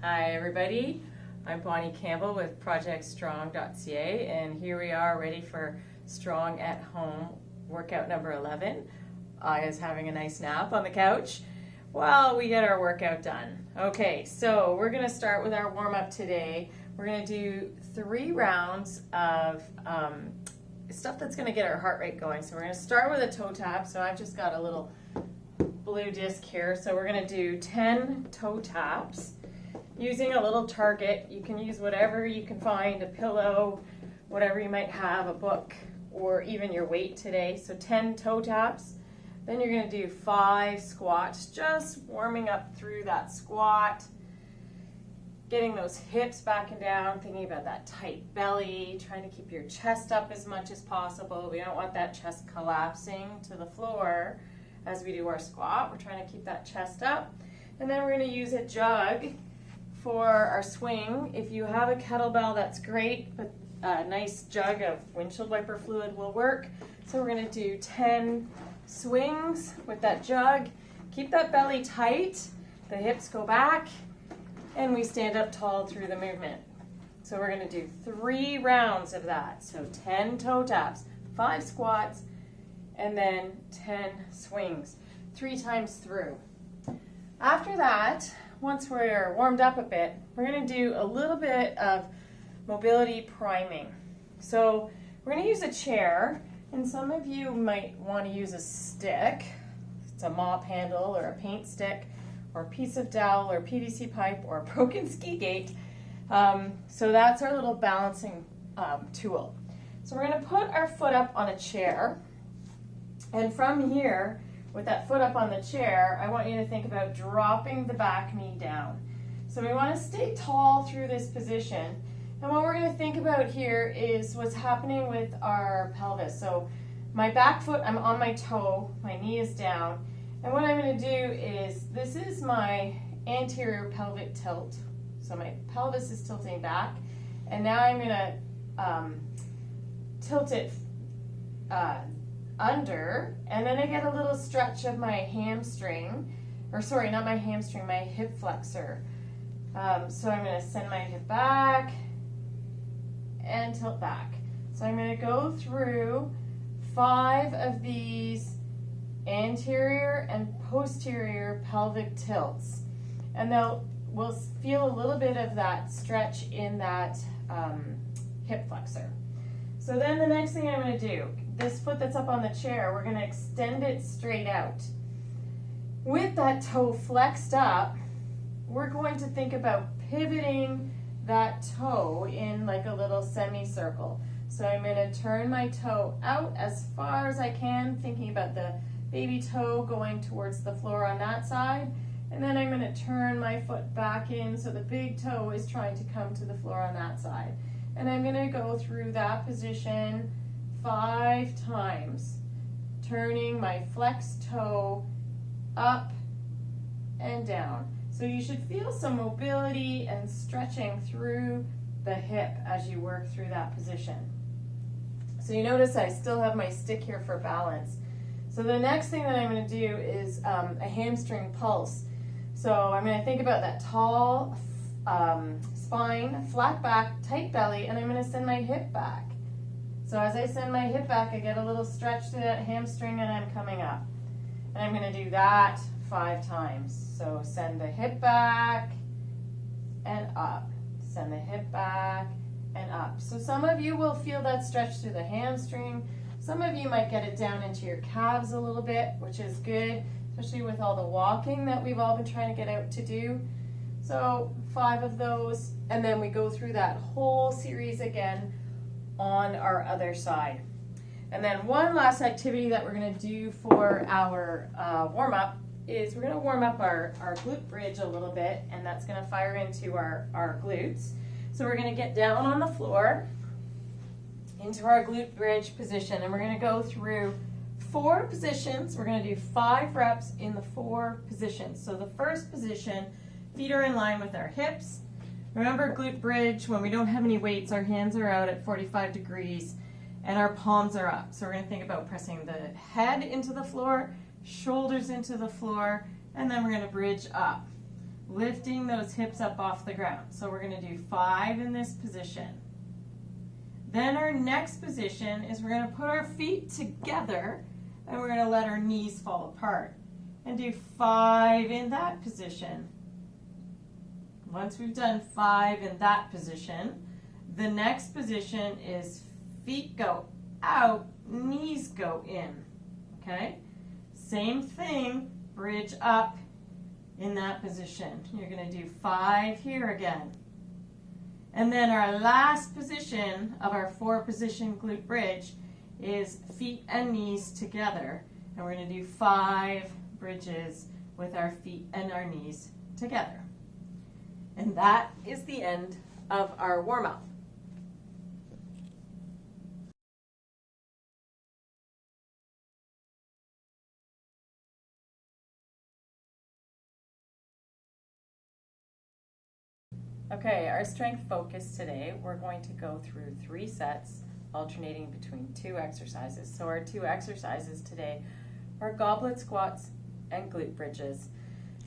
Hi everybody, I'm Bonnie Campbell with ProjectStrong.ca, and here we are ready for Strong at Home workout number 11. Aya's having a nice nap on the couch while we get our workout done. Okay, so we're going to start with our warm-up today. We're going to do 3 rounds of stuff that's going to get our heart rate going. So we're going to start with a toe tap. So I've just got a little blue disc here. So we're going to do 10 toe taps using a little target. You can use whatever you can find, a pillow, whatever you might have, a book, or even your weight today. So 10 toe taps. Then you're going to do 5 squats, just warming up through that squat, getting those hips back and down, thinking about that tight belly, trying to keep your chest up as much as possible. We don't want that chest collapsing to the floor as we do our squat. We're trying to keep that chest up. And then we're going to use a jug for our swing. If you have a kettlebell, that's great, but a nice jug of windshield wiper fluid will work. So we're going to do 10 swings with that jug. Keep that belly tight, the hips go back, and we stand up tall through the movement. So we're going to do 3 rounds of that. So 10 toe taps, 5 squats, and then 10 swings, 3 times through. After that, once we're warmed up a bit, we're going to do a little bit of mobility priming. So we're going to use a chair, and some of you might want to use a stick. It's a mop handle or a paint stick or a piece of dowel or PVC pipe or a broken ski gate. So that's our little balancing tool. So we're going to put our foot up on a chair, and from here, with that foot up on the chair, I want you to think about dropping the back knee down. So we want to stay tall through this position. And what we're going to think about here is what's happening with our pelvis. So my back foot, I'm on my toe, my knee is down. And what I'm going to do is, this is my anterior pelvic tilt. So my pelvis is tilting back. And now I'm going to tilt it under, and then I get a little stretch of my hamstring, or sorry, not my hamstring, my hip flexor. So I'm going to send my hip back and tilt back. So I'm going to go through 5 of these anterior and posterior pelvic tilts, and we'll feel a little bit of that stretch in that hip flexor. So then the next thing I'm going to do, this foot that's up on the chair, we're going to extend it straight out. With that toe flexed up, we're going to think about pivoting that toe in like a little semicircle. So I'm going to turn my toe out as far as I can, thinking about the baby toe going towards the floor on that side. And then I'm going to turn my foot back in so the big toe is trying to come to the floor on that side. And I'm going to go through that position 5 times, turning my flexed toe up and down. So you should feel some mobility and stretching through the hip as you work through that position. So you notice I still have my stick here for balance. So the next thing that I'm going to do is a hamstring pulse. So I'm going to think about that tall spine, flat back, tight belly, and I'm going to send my hip back. So as I send my hip back, I get a little stretch to that hamstring and I'm coming up. And I'm going to do that 5 times. So send the hip back and up. Send the hip back and up. So some of you will feel that stretch through the hamstring. Some of you might get it down into your calves a little bit, which is good, especially with all the walking that we've all been trying to get out to do. So 5 of those, and then we go through that whole series again on our other side. And then one last activity that we're going to do for our warm-up is we're going to warm up our glute bridge a little bit, and that's going to fire into our glutes. So we're going to get down on the floor into our glute bridge position, and we're going to go through 4 positions. We're going to do 5 reps in the 4 positions. So the first position, feet are in line with our hips. Remember glute bridge, when we don't have any weights, our hands are out at 45 degrees and our palms are up. So we're going to think about pressing the head into the floor, shoulders into the floor, and then we're going to bridge up. lifting those hips up off the ground. So we're going to do 5 in this position. Then our next position is we're going to put our feet together and we're going to let our knees fall apart and do 5 in that position. Once we've done 5 in that position, the next position is feet go out, knees go in. Okay? Same thing, bridge up in that position. You're going to do 5 here again. And then our last position of our 4-position glute bridge is feet and knees together. And we're going to do 5 bridges with our feet and our knees together. And that is the end of our warm-up. Okay, our strength focus today, we're going to go through 3 sets, alternating between 2 exercises. So our 2 exercises today are goblet squats and glute bridges.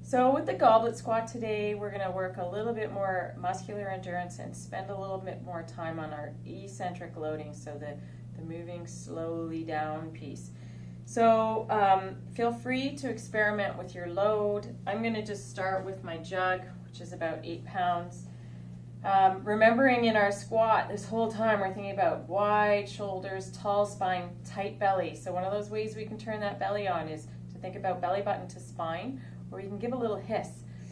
So with the goblet squat today, we're going to work a little bit more muscular endurance and spend a little bit more time on our eccentric loading, so the moving slowly down piece. So feel free to experiment with your load. I'm going to just start with my jug, which is about 8 pounds. Remembering in our squat, this whole time we're thinking about wide shoulders, tall spine, tight belly. So one of those ways we can turn that belly on is to think about belly button to spine, or you can give a little hiss.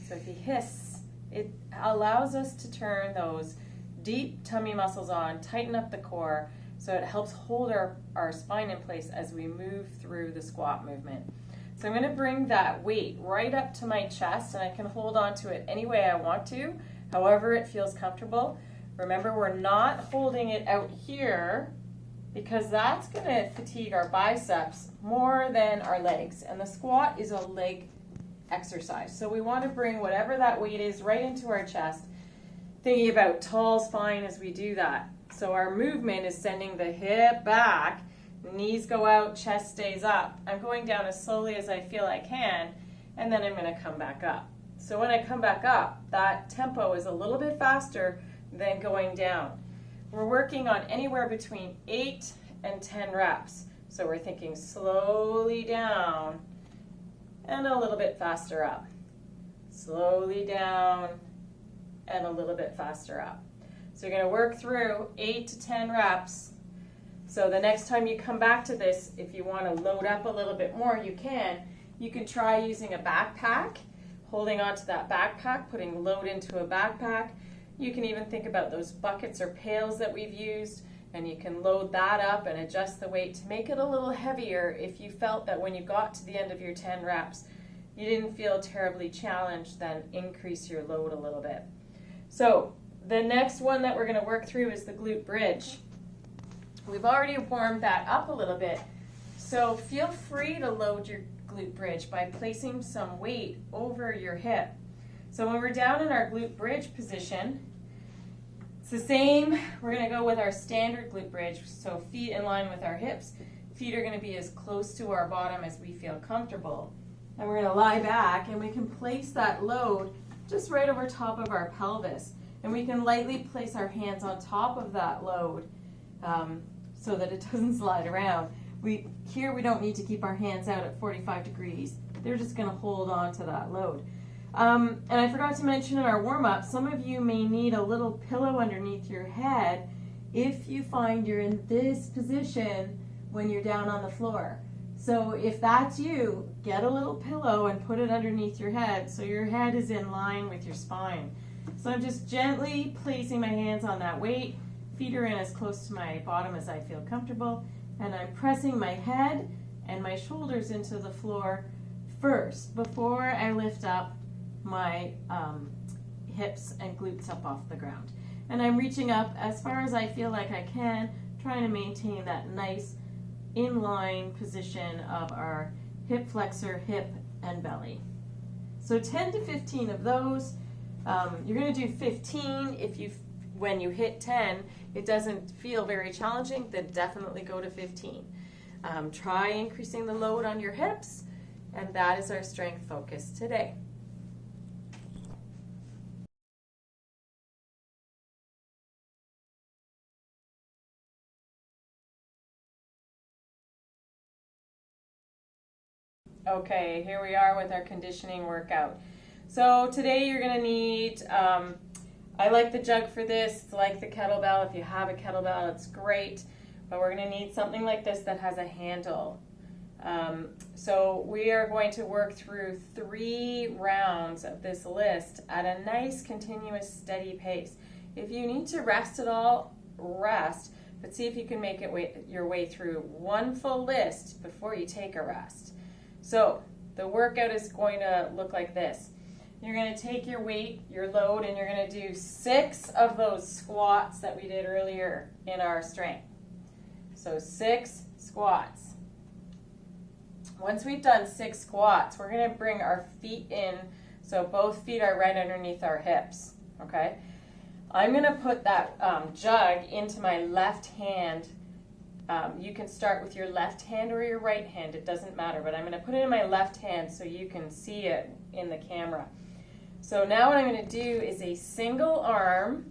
So if you hiss, it allows us to turn those deep tummy muscles on, tighten up the core, so it helps hold our spine in place as we move through the squat movement. So I'm going to bring that weight right up to my chest, and I can hold on to it any way I want to, however it feels comfortable. Remember, we're not holding it out here because that's going to fatigue our biceps more than our legs, and the squat is a leg exercise. So we want to bring whatever that weight is right into our chest, thinking about tall spine as we do that. So our movement is sending the hip back, knees go out, chest stays up. I'm going down as slowly as I feel I can, and then I'm going to come back up. So when I come back up, that tempo is a little bit faster than going down. We're working on anywhere between 8 and 10 reps. So we're thinking slowly down and a little bit faster up. Slowly down and a little bit faster up. So you're going to work through 8 to 10 reps. So the next time you come back to this, if you want to load up a little bit more, you can. You can try using a backpack, holding onto that backpack, putting load into a backpack. You can even think about those buckets or pails that we've used, and you can load that up and adjust the weight to make it a little heavier if you felt that when you got to the end of your 10 reps, you didn't feel terribly challenged, then increase your load a little bit. So the next one that we're going to work through is the glute bridge. We've already warmed that up a little bit, so feel free to load your glute bridge by placing some weight over your hip. So when we're down in our glute bridge position, it's the same. We're going to go with our standard glute bridge, so feet in line with our hips. Feet are going to be as close to our bottom as we feel comfortable. And we're going to lie back, and we can place that load just right over top of our pelvis. And we can lightly place our hands on top of that load so that it doesn't slide around. Here we don't need to keep our hands out at 45 degrees. They're just going to hold on to that load. And I forgot to mention in our warm-up, some of you may need a little pillow underneath your head if you find you're in this position when you're down on the floor. So if that's you, get a little pillow and put it underneath your head so your head is in line with your spine. So I'm just gently placing my hands on that weight. Feet are in as close to my bottom as I feel comfortable. And I'm pressing my head and my shoulders into the floor first before I lift up my hips and glutes up off the ground. And I'm reaching up as far as I feel like I can, trying to maintain that nice in-line position of our hip flexor, hip, and belly. So 10 to 15 of those. You're going to do 15 when you hit 10, it doesn't feel very challenging, then definitely go to 15. Try increasing the load on your hips, and that is our strength focus today. Okay, here we are with our conditioning workout. So today you're going to need, I like the jug for this, it's like the kettlebell. If you have a kettlebell, it's great. But we're going to need something like this that has a handle. So we are going to work through 3 rounds of this list at a nice, continuous, steady pace. If you need to rest at all, rest. But see if you can make your way through 1 full list before you take a rest. So the workout is going to look like this. You're going to take your weight, your load, and you're going to do 6 of those squats that we did earlier in our strength. So 6 squats. Once we've done 6 squats, we're going to bring our feet in so both feet are right underneath our hips. Okay? I'm going to put that jug into my left hand. You can start with your left hand or your right hand. It doesn't matter, but I'm going to put it in my left hand so you can see it in the camera. So now what I'm going to do is a single arm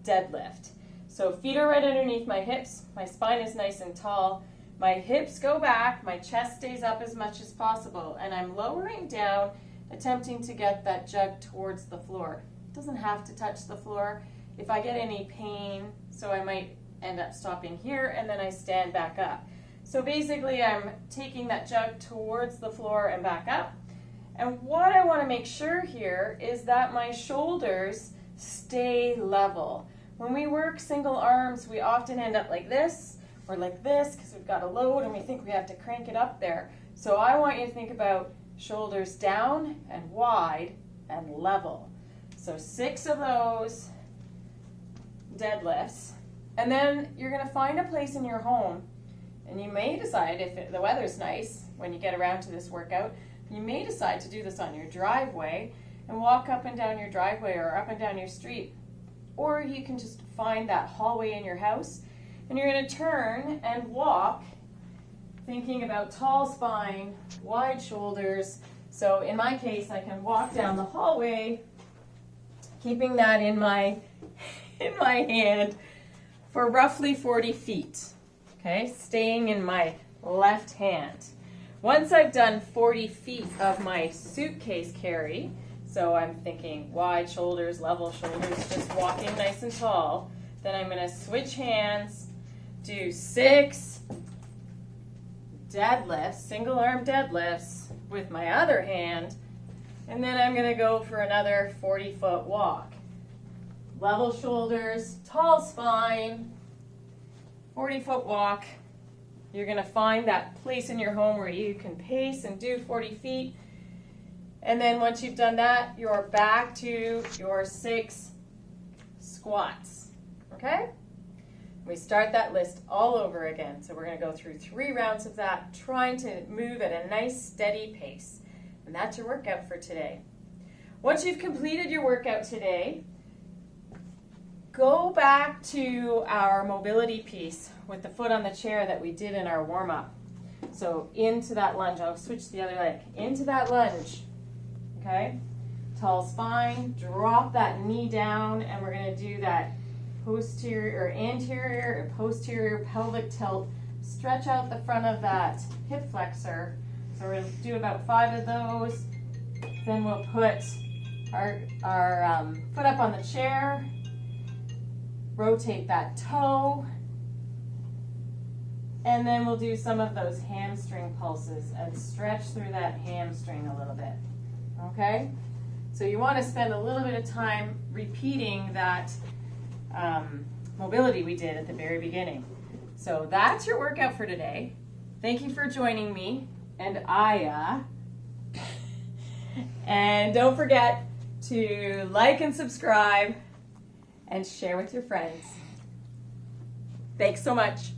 deadlift. So feet are right underneath my hips. My spine is nice and tall. My hips go back. My chest stays up as much as possible. And I'm lowering down, attempting to get that jug towards the floor. Doesn't have to touch the floor. If I get any pain, so I might end up stopping here and then I stand back up. So basically I'm taking that jug towards the floor and back up. And what I want to make sure here is that my shoulders stay level. When we work single arms, we often end up like this or like this because we've got a load and we think we have to crank it up there. So I want you to think about shoulders down and wide and level. So 6 of those deadlifts. And then you're going to find a place in your home, and you may decide, if the weather's nice when you get around to this workout, you may decide to do this on your driveway and walk up and down your driveway or up and down your street. Or you can just find that hallway in your house, and you're going to turn and walk, thinking about tall spine, wide shoulders. So in my case, I can walk down the hallway, keeping that in my hand for roughly 40 feet, okay, staying in my left hand. Once I've done 40 feet of my suitcase carry, so I'm thinking wide shoulders, level shoulders, just walking nice and tall, then I'm going to switch hands, do 6 deadlifts, single arm deadlifts with my other hand, and then I'm going to go for another 40-foot walk. Level shoulders, tall spine, 40-foot walk. You're going to find that place in your home where you can pace and do 40 feet. And then once you've done that, you're back to your 6 squats. Okay? We start that list all over again. So we're going to go through 3 rounds of that, trying to move at a nice steady pace. And that's your workout for today. Once you've completed your workout today, go back to our mobility piece with the foot on the chair that we did in our warm-up. So into that lunge. I'll switch the other leg. Into that lunge. Okay? Tall spine. Drop that knee down, and we're going to do that posterior or anterior or posterior pelvic tilt. Stretch out the front of that hip flexor. So we're going to do about 5 of those. Then we'll put our foot up on the chair. Rotate that toe. And then we'll do some of those hamstring pulses and stretch through that hamstring a little bit. Okay? So you want to spend a little bit of time repeating that mobility we did at the very beginning. So that's your workout for today. Thank you for joining me and Aya. And don't forget to like and subscribe and share with your friends. Thanks so much.